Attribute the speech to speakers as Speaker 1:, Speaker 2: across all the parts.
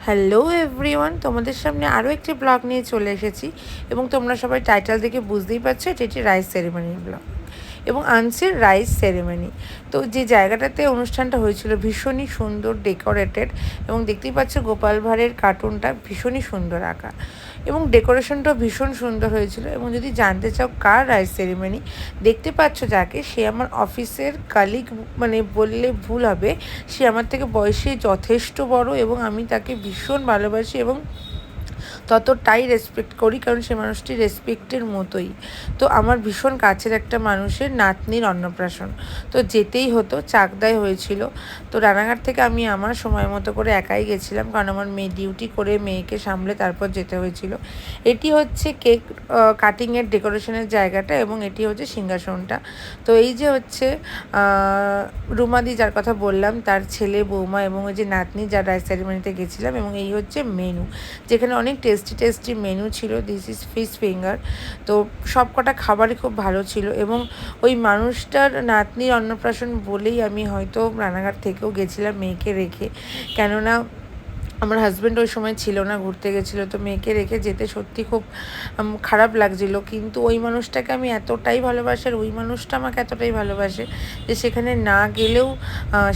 Speaker 1: Hello everyone, তোমাদের সামনে আরও একটি ব্লগ নিয়ে চলে এসেছি এবং তোমরা সবাই টাইটেল দেখে বুঝতেই পারছো এটি একটি রাইস সেরিমনির ব্লগ এবং আনসির রাইস সেরিমনি। তো যে জায়গাটাতে অনুষ্ঠানটা হয়েছিল ভীষণই সুন্দর ডেকোরেটেড এবং দেখতেই পাচ্ছ গোপাল ভাঁড়ের কার্টুনটা ভীষণই সুন্দর আঁকা এবং ডেকোরেশনটাও ভীষণ সুন্দর হয়েছিল। এবং যদি জানতে চাও কার রাইস সেরিমনি, দেখতে পাচ্ছ যাকে, সে আমার অফিসের কালিগ, মানে বললে ভুল হবে, সে আমার থেকে বয়সে যথেষ্ট বড় এবং আমি তাকে ভীষণ ভালোবাসি এবং ততটাই রেসপেক্ট করি, কারণ সে মানুষটি রেসপেক্টের মতোই। তো আমার ভীষণ কাছের একটা মানুষের নাতনির অন্নপ্রাশন, তো যেতেই হতো, চাকদায় হয়েছিল। তো রানাঘাট থেকে আমি আমার সময় মতো করে একাই গেছিলাম, কারণ আমার মেয়ে ডিউটি করে মেয়েকে সামলে তারপর যেতে হয়েছিল। এটি হচ্ছে কেক কাটিংয়ের ডেকোরেশনের জায়গাটা এবং এটি হচ্ছে সিংহাসনটা। তো এই যে হচ্ছে রুমাদি, যার কথা বললাম, তার ছেলে, বৌমা এবং ওই যে নাতনি, যার রাইস সেরিমনিতে গেছিলাম। এবং এই হচ্ছে মেনু, যেখানে অনেক টেস্টি মেনু ছিল। This is fish finger. তো সব কটা খাবারই খুব ভালো ছিল এবং ওই মানুষটার নাতনির অন্নপ্রাশন বলেই আমি হয়তো রানাঘাট থেকেও গেছিলাম মেয়েকে রেখে, কেননা আমার হাজব্যান্ড ওই সময় ছিল না, ঘুরতে গেছিলো। তো মেয়েকে রেখে যেতে সত্যি খুব খারাপ লাগছিলো, কিন্তু ওই মানুষটাকে আমি এতটাই ভালোবাসি আর ওই মানুষটা আমাকে এতটাই ভালোবাসে যে সেখানে না গেলেও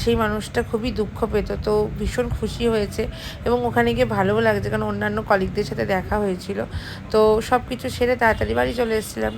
Speaker 1: সেই মানুষটা খুবই দুঃখ পেত। তো ভীষণ খুশি হয়েছে এবং ওখানে গিয়ে ভালোও লাগছে, কারণ অন্যান্য কলিগদের সাথে দেখা হয়েছিল। তো সব কিছু সেরে তাড়াতাড়ি বাড়ি চলে এসেছিলাম।